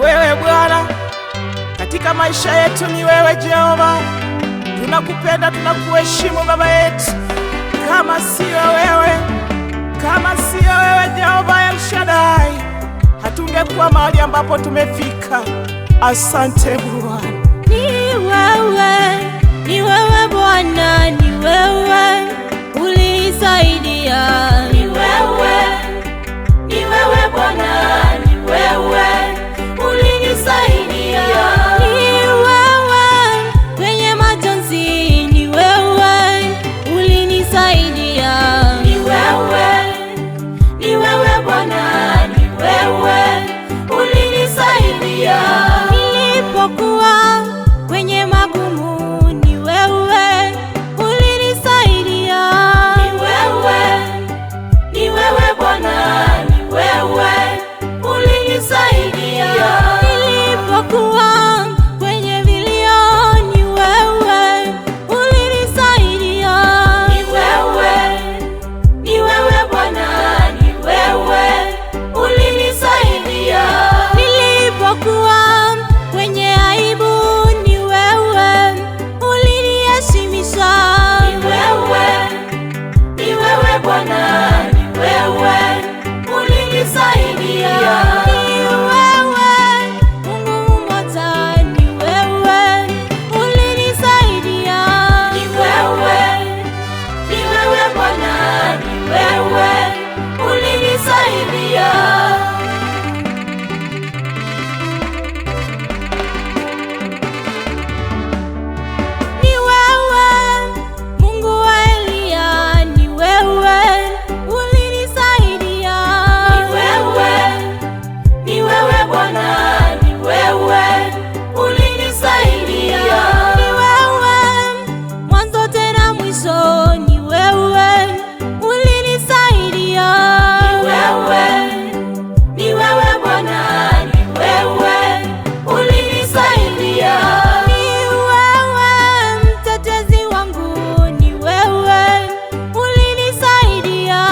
wewe Bwana, katika maisha yetu ni wewe Jehova. Tunakupenda, tunakuheshimu Baba yetu. Kama sio wewe, kama sio wewe Jehova El Shaddai, hatungekuwa mahali ambapo tumefika. Asante Bwana. Ni wewe Bwana, ni wewe ulisaidia. Ni wewe Bwana, ni wewe ulinisaidia. Ni wewe kwenye majonzi, ni wewe ulinisaidia. Ni wewe Bwana, ni wewe ulinisaidia. Nilipokuwa kwenye magumu, ni wewe ulinisaidia. Ni wewe Bwana, ni wewe ulinisaidia. Nilipokuwa kwenye vilio, ni wewe ulinisaidia. Ni wewe Bwana, ni wewe ulinisaidia. Nilipokuwa kwenye aibu, ni wewe uliniheshimisha. Ni wewe Bwana, ni wewe ulinisaidia. Ni wewe Mungu mmoja, ni wewe ulinisaidia. Ni wewe Bwana, ni wewe ulinisaidia. Ni wewe Mungu wa Eliya, ni wewe ulinisaidia. Ni wewe Bwana, ni wewe ulinisaidia. Ni wewe mwanzo tena mwisho, ni wewe ulinisaidia. Ni wewe Bwana, ni wewe ulinisaidia. Ni wewe mtetezi wangu, ni wewe ulinisaidia.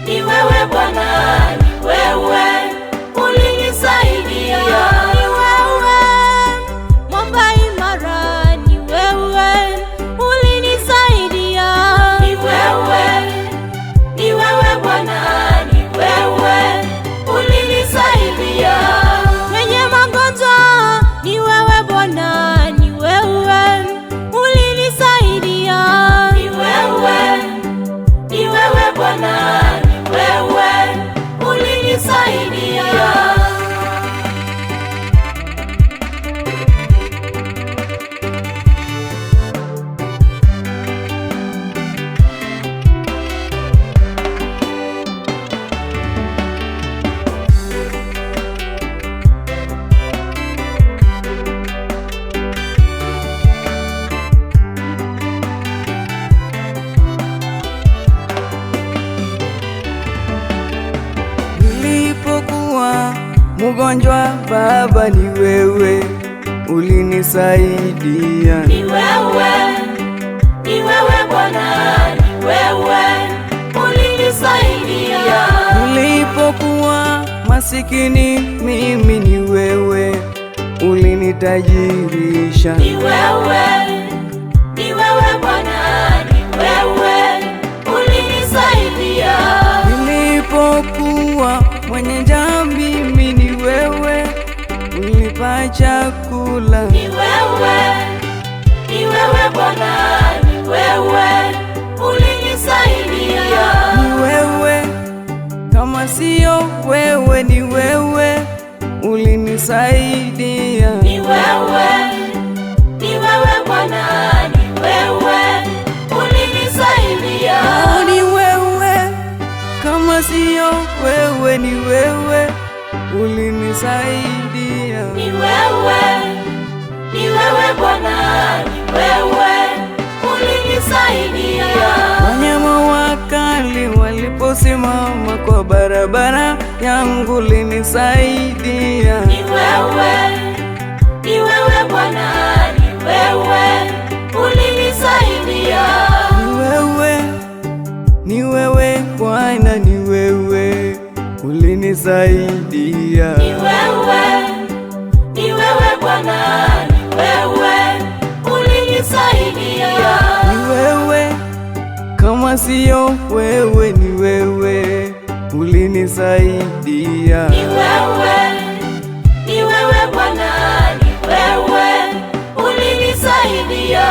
Ni wewe Bwana, ni wewe ulinisaidia. Ni wewe mwamba imara, ni wewe ulinisaidia. Ni wewe Bwana, ni wewe ulinisaidia. Kwenye magonjwa, ni wewe Bwana, ni wewe ulinisaidia. Ni wewe Bwana, ni wewe ulinisaidia. Nilipokuwa mgonjwa Baba, ni wewe ulinisaidia. Ni wewe Bwana, ni wewe ulinisaidia. Nilipokuwa masikini mimi, ni wewe ulinitajirisha. Ni wewe Bwana, ni wewe ulinisaidia. Nilipokuwa mwenye dhambi mimi, ni wewe ulinipa chakula. Ni wewe Bwana, ni wewe ulinisaidia. Ni wewe, kama sio wewe, ni wewe ulinisaidia. Ni wewe Bwana, ni wewe ulinisaidia. Ni wewe, kama sio wewe, ni wewe ulinisaidia. Ni wewe Bwana, ni wewe ulinisaidia. Wanyama wakali waliposimama kwa barabara yangu, ulinisaidia. Ni wewe Bwana, ni wewe ulinisaidia. Ni wewe Bwana, ni wewe ulinisaidia. ulinisaidia. Ni wewe, ni wewe Bwana, ni wewe ulinisaidia. Ni wewe, kama siyo wewe, ni wewe ulinisaidia. Ni wewe, ni wewe Bwana, ni wewe ulinisaidia.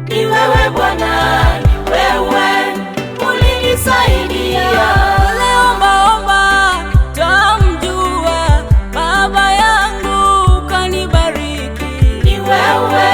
Ni wewe Bwana, ni wewe ulinisaidia. Omba tamjua baba yangu kanibariki. Ni wewe,